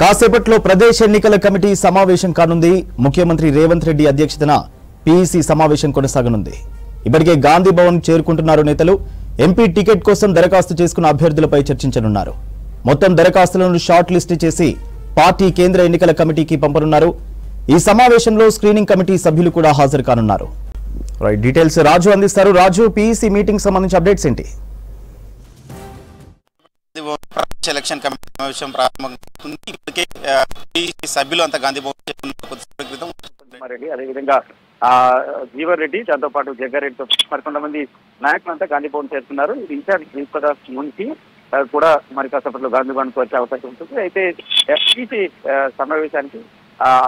కాసేపట్లో ప్రదేశ్ ఎన్నికల కమిటీ సమావేశం కానుంది. ముఖ్యమంత్రి రేవంత్ రెడ్డి అధ్యక్షతన పీఈసీ సమావేశం కొనసాగనుంది. ఇప్పటికే గాంధీ భవన్ చేరుకుంటున్నారు నేతలు. ఎంపీ టికెట్ కోసం దరఖాస్తు చేసుకున్న అభ్యర్థులపై చర్చించనున్నారు. మొత్తం దరఖాస్తులను షార్ట్ లిస్ట్ చేసి పార్టీ కేంద్ర ఎన్నికల కమిటీకి పంపనున్నారు. ఈ సమావేశంలో స్క్రీనింగ్ కమిటీ సభ్యులు కూడా హాజరు కానున్నారు. రైట్, డీటెయిల్స్ రాజు అందిస్తారు. రాజు, పీఈసీ మీటింగ్ సంబంధించి అప్డేట్స్ ఏంటి? ఎలక్షన్ కమిటీ సమావేశం ప్రారంభమవుతుంది. ఇప్పటికే సభ్యులు అంతా గాంధీ భవన్ క్రితం అదేవిధంగా జీవన్ రెడ్డి, దాంతో పాటు జగ్గారెడ్డితో మరికొంతమంది నాయకులంతా గాంధీ భవన్ చేరుతున్నారు. ఇన్ఛార్జ్ ప్రిన్సిపల్ నుంచి కూడా మరి కాసేపట్లో గాంధీ భవన్కి వచ్చే అవకాశం ఉంటుంది. అయితే ఎఫ్సీసీ సమావేశానికి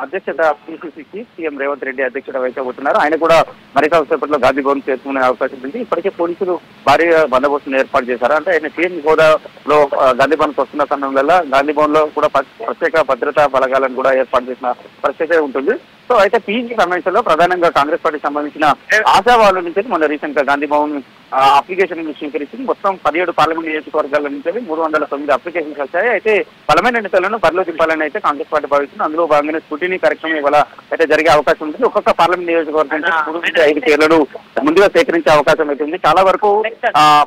అధ్యక్షత పిసిసికి సీఎం రేవంత్ రెడ్డి అధ్యక్షత వహించబోతున్నారు. ఆయన కూడా మరి కాసేపట్లో గాంధీ భవన్ చేరుకునే అవకాశం ఉంది. ఇప్పటికే పోలీసులు భారీగా బందోబస్తును ఏర్పాటు చేశారు. అంటే ఆయన సీఎం హోదాలో గాంధీ భవన్కి వస్తున్న సమయంలో గాంధీ భవన్ లో కూడా ప్రత్యేక భద్రతా బలగాలను కూడా ఏర్పాటు చేసిన పరిస్థితి ఉంటుంది. సో అయితే పీజీ సమావేశంలో ప్రధానంగా కాంగ్రెస్ పార్టీకి సంబంధించిన ఆశావాళ్ళ నుంచి మొన్న రీసెంట్ గా గాంధీ భవన్ అప్లికేషన్ స్వీకరించి మొత్తం 17 పార్లమెంట్ నియోజకవర్గాల నుంచి 309 అప్లికేషన్స్ వచ్చాయి. అయితే బలమైన నేతలను బరిలో దింపాలని అయితే కాంగ్రెస్ పార్టీ భావిస్తుంది. అందులో భాగంగానే స్క్రూటినీ కార్యక్రమం ఇవాళ అయితే జరిగే అవకాశం ఉంటుంది. ఒక్కొక్క పార్లమెంట్ నియోజకవర్గం 3 నుంచి 5 పేర్లను ముందుగా సేకరించే అవకాశం అయితే ఉంది. చాలా వరకు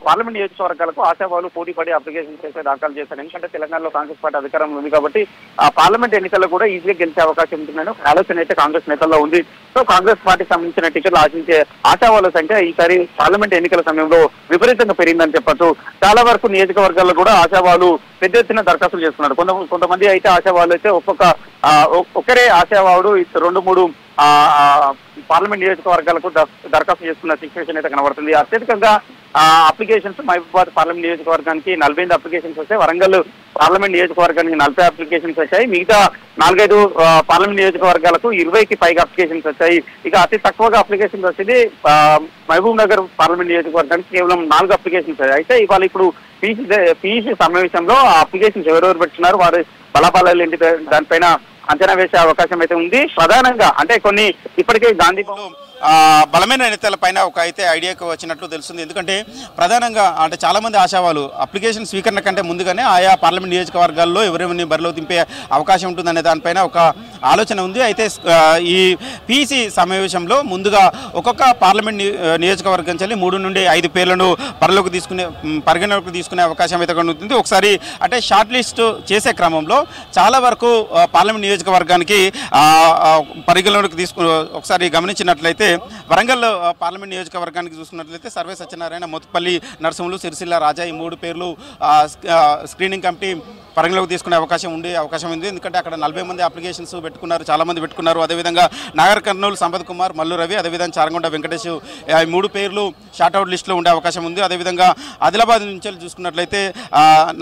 పార్లమెంట్ నియోజకవర్గాలకు ఆశావాళ్ళు పోటీ పడి అప్లికేషన్స్ అయితే దాఖలు చేశారు. ఎందుకంటే తెలంగాణలో కాంగ్రెస్ పార్టీ అధికారంలో ఉంది కాబట్టి ఆ పార్లమెంట్ ఎన్నికల్లో కూడా ఈజీగా గెలిచే అవకాశం ఉంటుందని ఆలోచన అయితే కాంగ్రెస్ నేతల్లో ఉంది. సో కాంగ్రెస్ పార్టీకి సంబంధించిన టికెట్లు ఆశించే ఆశావాళ్ళ సంఖ్య ఈసారి పార్లమెంట్ ఎన్నికల సమయంలో విపరీతంగా పెరిగిందని చెప్పొచ్చు. చాలా వరకు నియోజకవర్గాల్లో కూడా ఆశావాళ్ళు పెద్ద ఎత్తున దరఖాస్తులు చేస్తున్నారు. కొంతమంది అయితే ఆశావాళ్ళు అయితే ఒక్కరే ఆశావాడు 2-3 పార్లమెంట్ నియోజకవర్గాలకు దరఖాస్తు చేసుకున్న సిచ్యువేషన్ అయితే కనబడుతుంది. అత్యధికంగా అప్లికేషన్స్ మహబూబాబాద్ పార్లమెంట్ నియోజకవర్గానికి 48 అప్లికేషన్స్ వచ్చాయి. వరంగల్ పార్లమెంట్ నియోజకవర్గానికి 40 అప్లికేషన్స్ వచ్చాయి. మిగతా 4-5 పార్లమెంట్ నియోజకవర్గాలకు 20కి పైగా అప్లికేషన్స్ వచ్చాయి. ఇక అతి తక్కువగా అప్లికేషన్స్ వచ్చేది మహబూబ్ నగర్ పార్లమెంట్ నియోజకవర్గానికి కేవలం 4 అప్లికేషన్స్ వచ్చాయి. అయితే ఇవాళ ఇప్పుడు పీఈసీ సమావేశంలో ఆ అప్లికేషన్స్ ఎవరెవరు పెట్టుకున్నారు, వారి బలాబలాలు ఏంటి, దానిపైన అంచనా వేసే అవకాశం అయితే ఉంది. ప్రధానంగా అంటే కొన్ని ఇప్పటికే గాంధీ బలమైన నేతల పైన ఒక అయితే ఐడియాకు వచ్చినట్లు తెలుస్తుంది. ఎందుకంటే ప్రధానంగా అంటే చాలామంది ఆశావాళ్ళు అప్లికేషన్ స్వీకరణ కంటే ముందుగానే ఆయా పార్లమెంట్ నియోజకవర్గాల్లో ఎవరెవరిని బరిలో దింపే అవకాశం ఉంటుందనే దానిపైన ఒక ఆలోచన ఉంది. అయితే ఈ పీసీ సమావేశంలో ముందుగా ఒక్కొక్క పార్లమెంట్ నియోజకవర్గం చెల్లి 3 నుండి 5 పేర్లను పరిగణలోకి తీసుకునే అవకాశం అయితే ఉంటుంది. ఒకసారి అంటే షార్ట్ లిస్ట్ చేసే క్రమంలో చాలా వరకు పార్లమెంట్ నియోజకవర్గానికి పరిగణలోకి ఒకసారి గమనించినట్లయితే వరంగల్ పార్లమెంట్ నియోజకవర్గానికి చూసుకున్నట్లయితే సర్వే సత్యనారాయణ, మోత్పల్లి నరసింహులు, సిరిసిల్ల రాజా ఈ 3 పేర్లు స్క్రీనింగ్ కమిటీ పరిగణలోకి తీసుకునే అవకాశం ఉంది. ఎందుకంటే అక్కడ 40 మంది అప్లికేషన్స్ పెట్టుకున్నారు, చాలామంది పెట్టుకున్నారు. అదేవిధంగా నాగర్ కర్నూలు సంపత్ కుమార్, మల్లు రవి, అదేవిధంగా చారగొండ వెంకటేష్ ఈ 3 పేర్లు షార్ట్అవుట్ లిస్టులో ఉండే అవకాశం ఉంది. అదేవిధంగా ఆదిలాబాద్ నుంచి చూసుకున్నట్లయితే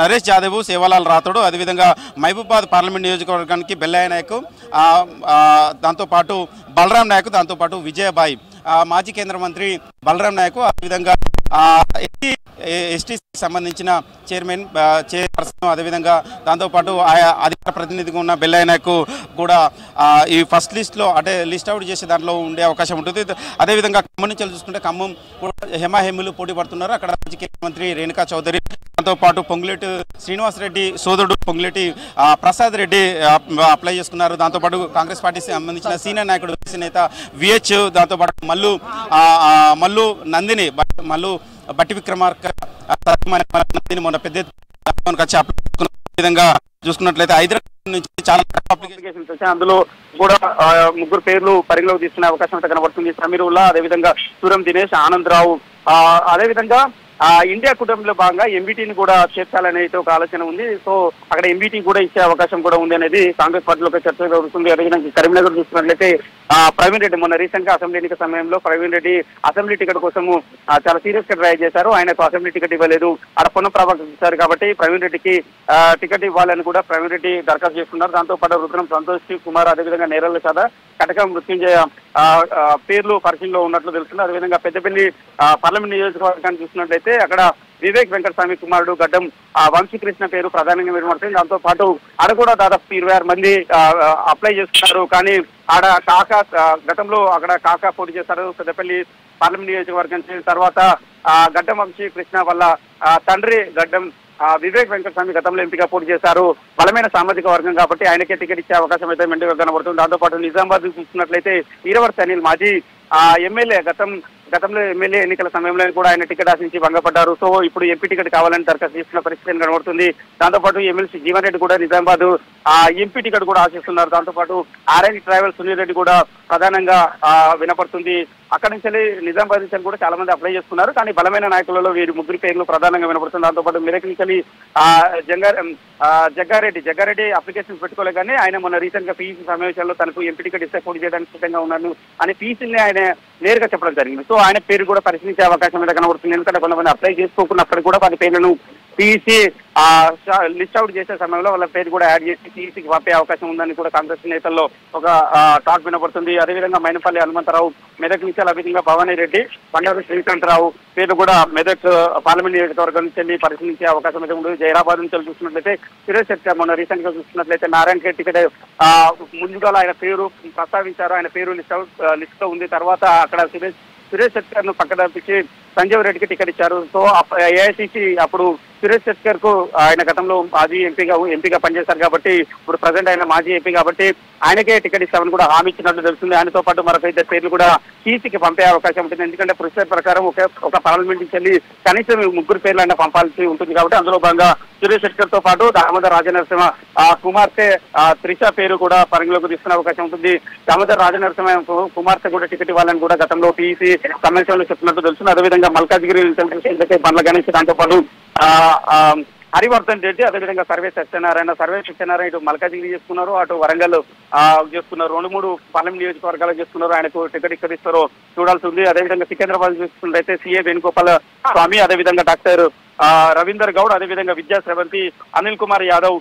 నరేష్ జాదవ్, సేవాలాల్ రాథోడ్, అదేవిధంగా మహబూబాబాద్ పార్లమెంట్ నియోజకవర్గానికి బెల్లయ్య నాయక్, దాంతోపాటు బలరాం నాయక్, దాంతోపాటు విజయబాయి మాజీ కేంద్ర మంత్రి బలరాం నాయక్, అదేవిధంగా ఎస్టీసీకి సంబంధించిన చైర్పర్సన్, అదేవిధంగా దాంతోపాటు ఆయా అధికార ప్రతినిధిగా ఉన్న బెల్లయ్య నాయక్ కూడా ఈ ఫస్ట్ లిస్ట్లో అంటే లిస్ట్ అవుట్ చేసే దాంట్లో ఉండే అవకాశం ఉంటుంది. అదేవిధంగా ఖమ్మం నుంచి చూసుకుంటే ఖమ్మం హేమాహేములు పోటీ పడుతున్నారు. అక్కడ మాజీ కేంద్ర మంత్రి రేణుకా చౌదరి, దాంతోపాటు పొంగులేటి శ్రీనివాసరెడ్డి సోదరుడు పొంగులేటి ప్రసాద్ రెడ్డి అప్లై చేసుకున్నారు. దాంతోపాటు కాంగ్రెస్ పార్టీకి సంబంధించిన సీనియర్ నాయకుడు నేత విహెచ్, దాంతోపాటు మల్లు నందిని, మల్లు బట్టి విక్రమార్క నందిని మొన్న పెద్ద విధంగా చూసుకున్నట్లయితే హైదరాబాద్ నుంచి చాలా అప్లికేషన్స్ వచ్చాయి. అందులో కూడా 3 పేర్లు పరిగణలోకి తీసుకునే అవకాశం అయితే కనబడుతుంది. సమీరుల్లా, అదేవిధంగా సూరం దినేష్, ఆనందరావు, అదేవిధంగా ఇండియా కూటమిలో భాగంగా ఎంబీటీని కూడా చేర్చాలనే ఒక ఆలోచన ఉంది. సో అక్కడ ఎంబీటీ కూడా ఇచ్చే అవకాశం కూడా ఉంది అనేది కాంగ్రెస్ పార్టీలో చర్చ జరుగుతుంది. అదేవిధంగా కరీంనగర్ చూసుకున్నట్లయితే ప్రవీణ్ రెడ్డి మొన్న రీసెంట్ గా అసెంబ్లీ ఎన్నిక సమయంలో ప్రవీణ్ రెడ్డి అసెంబ్లీ టికెట్ కోసము చాలా సీరియస్ గా ట్రై చేశారు. ఆయనకు అసెంబ్లీ టికెట్ ఇవ్వలేదు. ఆడ పొన్న ప్రభాకర్ ఇచ్చారు కాబట్టి ప్రవీణ్ రెడ్డికి టికెట్ ఇవ్వాలని కూడా ప్రవీణ్ రెడ్డి దరఖాస్తు చేసుకున్నారు. దాంతోపాటు రుద్రం సంతోష్ కుమార్, అదేవిధంగా నేరల్ల సాదా, కటకం మృత్యుంజయ పేర్లు పరిశీలనలో ఉన్నట్లు తెలుస్తుంది. అదేవిధంగా పెద్దపల్లి పార్లమెంట్ నియోజకవర్గాన్ని చూసినట్లయితే అక్కడ వివేక్ వెంకటస్వామి కుమారుడు గడ్డం వంశీకృష్ణ పేరు ప్రధానంగా వినబడుతుంది. దాంతో పాటు ఆడ కూడా దాదాపు 26 మంది అప్లై చేస్తున్నారు. కానీ ఆడ గతంలో అక్కడ కాకా పోటీ చేస్తారు పెద్దపల్లి పార్లమెంట్ నియోజకవర్గం. తర్వాత గడ్డం వంశీకృష్ణ వల్ల తండ్రి గడ్డం వివేక్ వెంకటస్వామి గతంలో ఎంపీగా పోటీ చేశారు. బలమైన సామాజిక వర్గం కాబట్టి ఆయనకే టికెట్ ఇచ్చే అవకాశం అయితే మెండుగా కనబడుతుంది. దాంతోపాటు నిజామాబాద్ చూసుకున్నట్లయితే ఈరవర్తి అనిల్ మాజీ ఎమ్మెల్యే గతంలో ఎమ్మెల్యే ఎన్నికల సమయంలో కూడా ఆయన టికెట్ ఆశించి భంగపడ్డారు. సో ఇప్పుడు ఎంపీ టికెట్ కావాలని దరఖాస్తు చేస్తున్న పరిస్థితి కనబడుతుంది. దాంతోపాటు ఎమ్మెల్సీ జీవన్ రెడ్డి కూడా నిజామాబాద్ ఎంపీ టికెట్ కూడా ఆశిస్తున్నారు. దాంతోపాటు ఆర్ఎన్ ట్రావెల్ సునీల్ రెడ్డి కూడా ప్రధానంగా వినపడుతుంది. అక్కడి నుంచి నిజామాబాద్ నుంచి కూడా చాలా మంది అప్లై చేసుకున్నారు. కానీ బలమైన నాయకులలో వీరి ముగ్గురి పేర్లు ప్రధానంగా వినపడుతుంది. దాంతోపాటు మెదక్ నుంచి జగ్గారెడ్డి అప్లికేషన్ పెట్టుకోలే కానీ ఆయన మొన్న రీసెంట్ గా పీసీ సమావేశాల్లో తనకు ఎంపీ టికెట్ ఇస్తే పోటీ చేయడానికి సిద్ధంగా ఉన్నాను అని పీసీని ఆయన నేరుగా చెప్పడం జరిగింది. సో ఆయన పేరు కూడా పరిశీలించే అవకాశం మీద కనబడుతుంది. ఎందుకంటే కొంతమంది అప్లై చేసుకోకున్నప్పుడు కూడా వారి పేర్లను పీసీ లిస్ట్ అవుట్ చేసే సమయంలో వాళ్ళ పేరు కూడా యాడ్ చేసి పీసీకి పంపే అవకాశం ఉందని కూడా కాంగ్రెస్ నేతల్లో ఒక టాక్ వినపడుతుంది. అదేవిధంగా మైనపల్లి హనుమంతరావు, మెదక్ నుంచి అదేవిధంగా భవానీ రెడ్డి, బండారు శ్రీకాంతరావు పేరు కూడా మెదక్ పార్లమెంట్ నియోజకవర్గం నుంచి పరిశీలించే అవకాశం అయితే ఉంటుంది. జైరాబాద్ నుంచి చూసుకున్నట్లయితే సురేష్ శెట్కర్ మొన్న రీసెంట్ గా చూసుకున్నట్లయితే నారాయణ రెడ్డి టికెట్ ముందుగా ఆయన పేరు ప్రస్తావించారు. ఆయన పేరు లిస్ట్ లో ఉంది. తర్వాత అక్కడ సురేష్ శెట్కర్ ను పక్కన తప్పించి సంజీవ్ రెడ్డికి టికెట్ ఇచ్చారు. సో ఏఐసిసి అప్పుడు సురేష్ శెట్కర్ కు ఆయన గతంలో మాజీ ఎంపీగా పనిచేశారు కాబట్టి ఇప్పుడు ప్రజెంట్ ఆయన మాజీ ఎంపీ కాబట్టి ఆయనకే టికెట్ ఇస్తామని కూడా హామీ ఇచ్చినట్లు తెలుస్తుంది. ఆయనతో పాటు మరొక ఇద్దరు పేర్లు కూడా టీసీకి పంపే అవకాశం ఉంటుంది. ఎందుకంటే ప్రొసీజర్ ప్రకారం ఒక పార్లమెంట్ నుంచి వెళ్ళి కనీసం ముగ్గురు పేర్లు అయినా పంపాల్సి ఉంటుంది కాబట్టి అందులో భాగంగా సురేష్ శెట్కర్ తో పాటు దామోదర్ రాజనరసింహ కుమార్తె త్రిష పేరు కూడా పరిగణలోకి తీసుకునే అవకాశం ఉంటుంది. దామోదర్ రాజనరసింహ కుమార్తె కూడా టికెట్ ఇవ్వాలని కూడా గతంలో టీసీ సమావేశంలో చెప్పినట్టు తెలుస్తుంది. అదేవిధంగా మల్కాజ్గిరి బండ్ల గణేష్, దాంతో పాటు హరివర్ధన్ రెడ్డి, అదేవిధంగా సర్వే సత్యనారాయణ ఇటు మల్కాజ్గిరి చేసుకున్నారు, అటు వరంగల్ చేసుకున్నారు. 2-3 పార్లమెంట్ నియోజకవర్గాలు చేసుకున్నారు. ఆయనకు టికెట్ ఇక్కడ ఇస్తారో చూడాల్సి ఉంది. అదేవిధంగా సికింద్రాబాద్ చూసుకున్నట్లయితే సిఏ వేణుగోపాల స్వామి, అదేవిధంగా డాక్టర్ రవీందర్ గౌడ్, అదేవిధంగా విద్యా శ్రవంతి, అనిల్ కుమార్ యాదవ్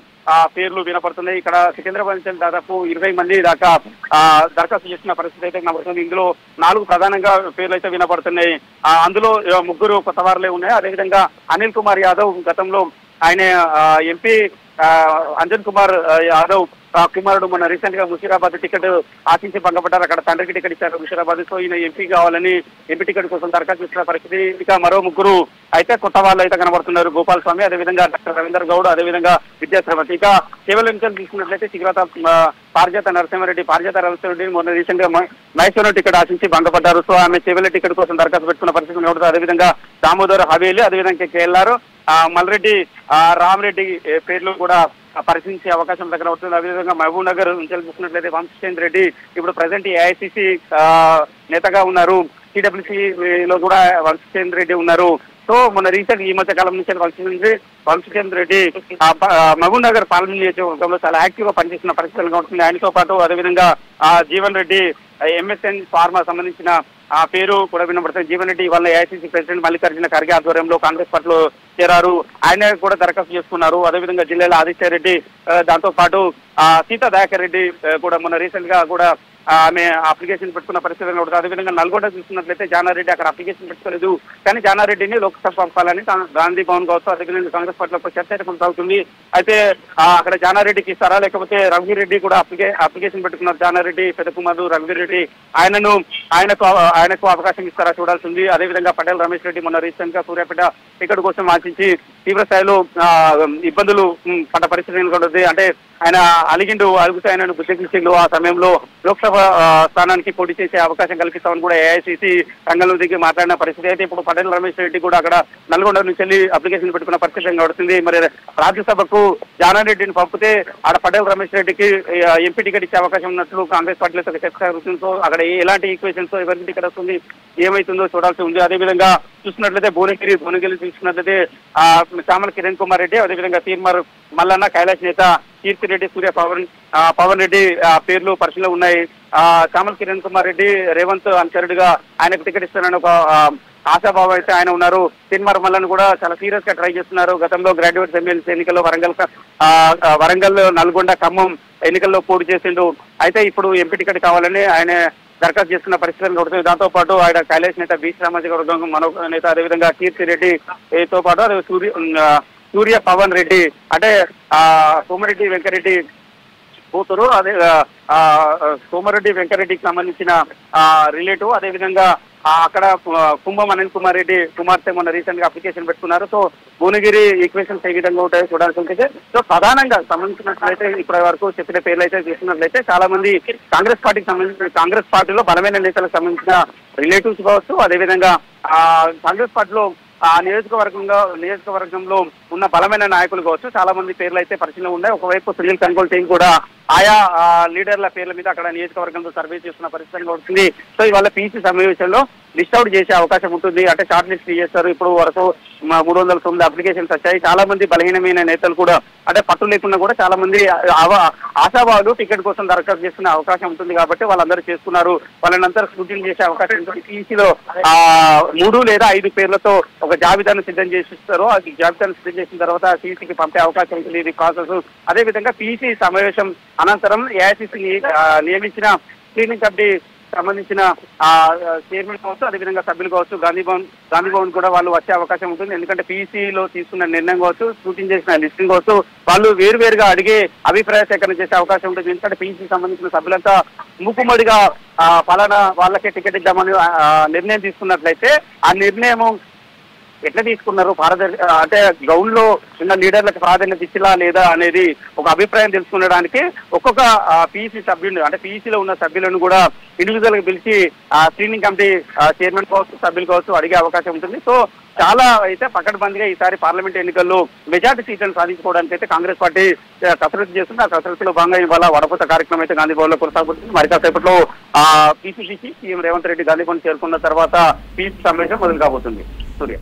పేర్లు వినపడుతున్నాయి. ఇక్కడ సికింద్రాబాద్ నుంచి దాదాపు 20 మంది దాకా దరఖాస్తు చేసిన పరిస్థితి అయితే కనబడుతుంది. ఇందులో 4 ప్రధానంగా పేర్లు అయితే వినపడుతున్నాయి. అందులో 3 కొత్త వారులే ఉన్నాయి. అదేవిధంగా అనిల్ కుమార్ యాదవ్ గతంలో ఆయన ఎంపీ అంజన్ కుమార్ యాదవ్ కుమారుడు మొన్న రీసెంట్ గా ముషీరాబాద్ టికెట్ ఆశించి భంగపడ్డారు. అక్కడ తండ్రికి టికెట్ ఇచ్చారు ముషీరాబాద్. సో ఈయన ఎంపీ కావాలని ఎంపీ టికెట్ కోసం దరఖాస్తు చేసిన పరిస్థితి. ఇక మరో 3 అయితే కొత్త వాళ్ళు అయితే కనబడుతున్నారు. గోపాల్ స్వామి, అదేవిధంగా డాక్టర్ రవీందర్ గౌడ్, అదేవిధంగా విద్యాశ్రమతి. ఇక కేవలం తీసుకున్నట్లయితే చిగ్రత పారిజాత నరసింహారెడ్డి మొన్న రీసెంట్ గా మైసూరు టికెట్ ఆశించి భంగపడ్డారు. సో ఆమె చెవెల టికెట్ కోసం దరఖాస్తు పెట్టుకున్న పరిస్థితి కనబడుతుంది. అదేవిధంగా దామోదర్ హవేలి, అదేవిధంగా కేఎల్ఆర్, మల్రెడ్డి, రామరెడ్డి పేర్లు కూడా పరిశీలించే అవకాశం దగ్గర అవుతుంది. అదేవిధంగా మహబూబ్ నగర్ నుంచి చూసుకున్నట్లయితే వంశీచంద్ర రెడ్డి ఇప్పుడు ప్రజెంట్ ఏఐసిసి నేతగా ఉన్నారు. టీడబ్ల్యూసీలో కూడా వంశీచంద్ర రెడ్డి ఉన్నారు. సో మొన్న రీసెంట్ ఈ మధ్య కాలం నుంచి వంశీచంద్ర రెడ్డి మహబూబ్ నగర్ పార్లమెంట్ నియోజకవర్గంలో చాలా యాక్టివ్ గా పనిచేసిన పరిస్థితులుగా ఉంటుంది. ఆయనతో పాటు అదేవిధంగా జీవన్ రెడ్డి ఎంఎస్ఎన్ ఫార్మా సంబంధించిన పేరు కూడా వినబడుతుంది. జీవన్ రెడ్డి వాళ్ళ ఏఐసిసి ప్రెసిడెంట్ మల్లికార్జున ఖర్గే ఆధ్వర్యంలో కాంగ్రెస్ పార్టీలో చేరారు. ఆయన కూడా దరఖాస్తు చేసుకున్నారు. అదేవిధంగా జిల్లాల ఆదిత్య రెడ్డి, దాంతో పాటు సీతా దయాకర్ రెడ్డి కూడా మొన్న రీసెంట్ గా కూడా ఆమె అప్లికేషన్ పెట్టుకున్న పరిస్థితి ఉంటుంది. అదేవిధంగా నల్గొండ చూస్తున్నట్లయితే జానారెడ్డి అక్కడ అప్లికేషన్ పెట్టుకోలేదు. కానీ జానారెడ్డిని లోక్సభ పంపాలని గాంధీ భవన్ కావచ్చు, అదేవిధంగా కాంగ్రెస్ పార్టీలో చర్చ అయితే కొనసాగుతుంది. అయితే అక్కడ జానారెడ్డికి ఇస్తారా లేకపోతే రఘువీరెడ్డి కూడా అప్లికేషన్ పెట్టుకున్నారు. జానారెడ్డి, పెద్దకుమారు, రఘువీరెడ్డి ఆయనకు అవకాశం ఇస్తారా చూడాల్సి ఉంది. అదేవిధంగా పటేల్ రమేష్ రెడ్డి మొన్న రీసెంట్ గా సూర్యాపేట టికెట్ కోసం ఆశించి తీవ్ర స్థాయిలో ఇబ్బందులు పడ్డ పరిస్థితి ఉంటుంది. అంటే ఆయన అడుగుతూ ఆయనను బుద్ధగించిండు. ఆ సమయంలో లోక్సభ స్థానానికి పోటీ చేసే అవకాశం కల్పిస్తామని కూడా ఏఐసిసి రంగంలో దిగి మాట్లాడిన పరిస్థితి. అయితే ఇప్పుడు పటేల్ రమేష్ రెడ్డి కూడా అక్కడ నల్గొండ నుంచి వెళ్ళి అప్లికేషన్ పెట్టుకున్న పరిస్థితి కనబడుతుంది. మరి రాజ్యసభకు జానారెడ్డిని పంపితే ఆడ పటేల్ రమేష్ రెడ్డికి ఎంపీ టికెట్ ఇచ్చే అవకాశం ఉన్నట్లు కాంగ్రెస్ పార్టీలో చర్చ జరుగుతుంది. సో అక్కడ ఎలాంటి ఈక్వేషన్స్ ఎవరికి టికెట్ వస్తుంది, ఏమైతుందో చూడాల్సి ఉంది. అదేవిధంగా చూసినట్లయితే భువనగిరి చూసినట్లయితే చామల కిరణ్ కుమార్ రెడ్డి, అదేవిధంగా తీర్మార్ మల్లన్న, కైలాష్ నేత కీర్తిరెడ్డి, సూర్య పవన్ రెడ్డి పేర్లు పరిశీలనలో ఉన్నాయి. చామల కిరణ్ కుమార్ రెడ్డి రేవంత్ అనుచరుడిగా ఆయనకు టికెట్ ఇస్తానని ఒక ఆశాభావం అయితే ఆయన ఉన్నారు. తీర్మార్ మల్లన్న కూడా చాలా సీరియస్ గా ట్రై చేస్తున్నారు. గతంలో గ్రాడ్యుయేట్స్ ఎమ్మెల్సీ ఎన్నికల్లో వరంగల్, నల్గొండ, ఖమ్మం ఎన్నికల్లో పోటీ చేసిండు. అయితే ఇప్పుడు ఎంపీ టికెట్ కావాలని ఆయన దరఖాస్తు చేస్తున్న పరిస్థితులు కొడుతుంది. దాంతో పాటు ఆయన కైలాష్ నేత, బీసీ సామాజిక వర్గం మరొక నేత, అదేవిధంగా కీర్తిరెడ్డితో పాటు అదే సూర్య పవన్ రెడ్డి అంటే సోమిరెడ్డి వెంకరెడ్డి కూతురు, అదే సోమిరెడ్డి వెంకరెడ్డికి సంబంధించిన రిలేటివ్, అదేవిధంగా అక్కడ కుంభం అనిల్ కుమార్ రెడ్డి కుమార్తె మొన్న రీసెంట్ గా అప్లికేషన్ పెట్టుకున్నారు. సో భువనగిరి ఈక్వేషన్స్ ఏ విధంగా ఉంటాయో చూడాల్సి ఉంటుంది. సో ప్రధానంగా సంబంధించినట్లయితే ఇప్పటి వరకు చెప్పిన పేర్లు అయితే తీసుకున్నట్లయితే చాలా మంది కాంగ్రెస్ పార్టీకి సంబంధించిన కాంగ్రెస్ పార్టీలో బలమైన నేతలకు సంబంధించిన రిలేటివ్స్ కావచ్చు, అదేవిధంగా కాంగ్రెస్ పార్టీలో ఆ నియోజకవర్గంలో ఉన్న బలమైన నాయకులు కావచ్చు, చాలా మంది పేర్లు అయితే పరిశీలన ఉన్నాయి. ఒకవైపు సునీల్ కన్గోల్ టీం కూడా ఆయా లీడర్ల పేర్ల మీద అక్కడ నియోజకవర్గంలో సర్వే చేస్తున్న పరిస్థితి ఉంటుంది. సో ఇవాళ పీసీ సమావేశంలో లిస్ట్ అవుట్ చేసే అవకాశం ఉంటుంది. అంటే షార్ట్ లిస్ట్ చేస్తారు. ఇప్పుడు వరకు 309 అప్లికేషన్స్ వచ్చాయి. చాలా మంది బలహీనమైన నేతలు కూడా అంటే పట్టు లేకుండా కూడా చాలా మంది ఆశావాదులు టికెట్ కోసం దరఖాస్తు చేసుకునే అవకాశం ఉంటుంది. కాబట్టి వాళ్ళందరూ చేసుకున్నారు. వాళ్ళందరూ స్క్రూటినీ చేసే అవకాశం ఉంటుంది. పీసీలో 3 లేదా 5 పేర్లతో ఒక జాబితాను సిద్ధం చేసిస్తారు. ఆ జాబితాను సిద్ధం చేసిన తర్వాత పీసీకి పంపే అవకాశం ఉంటుంది. ఇది ప్రాసెస్. అదేవిధంగా పీసీ సమావేశం అనంతరం ఏఐసీసీ నియమించిన స్క్రీనింగ్ కమిటీ సంబంధించిన చైర్మన్ కావచ్చు, అదేవిధంగా సభ్యులు కావచ్చు, గాంధీ భవన్ కూడా వాళ్ళు వచ్చే అవకాశం ఉంటుంది. ఎందుకంటే పీసీలో తీసుకున్న నిర్ణయం కావచ్చు, షూటింగ్ చేసిన లిస్టింగ్ కావచ్చు, వాళ్ళు వేరువేరుగా అడిగే అభిప్రాయ సేకరణ చేసే అవకాశం ఉంటుంది. ఎందుకంటే పీసీ సంబంధించిన సభ్యులంతా మూకుమ్మడిగా ఫలానా వాళ్ళకే టికెట్ ఇద్దామని నిర్ణయం తీసుకున్నట్లయితే ఆ నిర్ణయం ఎట్లా తీసుకున్నారు, అంటే గ్రౌండ్ లో ఉన్న లీడర్లకు ప్రాధాన్యత ఇచ్చిలా లేదా అనేది ఒక అభిప్రాయం తెలుసుకునడానికి ఒక్కొక్క పీసీ సభ్యులు అంటే పీసీలో ఉన్న సభ్యులను కూడా ఇండివిజువల్ గా పిలిచి స్క్రీనింగ్ కమిటీ చైర్మన్ కావచ్చు, సభ్యులు కావచ్చు అడిగే అవకాశం ఉంటుంది. సో చాలా అయితే పకడ్బందీగా ఈసారి పార్లమెంట్ ఎన్నికల్లో మెజార్టీ సీట్లను సాధించుకోవడానికి అయితే కాంగ్రెస్ పార్టీ కసరత్తు చేస్తుంది. ఆ కసరత్తులో భాగంగా ఇవాళ వడపోత కార్యక్రమం అయితే గాంధీ భవన్ లో కొనసాగుతుంది. మరి కాసేపట్లో పీసీసీ సీఎం రేవంత్ రెడ్డి గాంధీ భవన్ చేరుకున్న తర్వాత పీసీ సమావేశం మొదలు కాబోతుంది. సూర్య.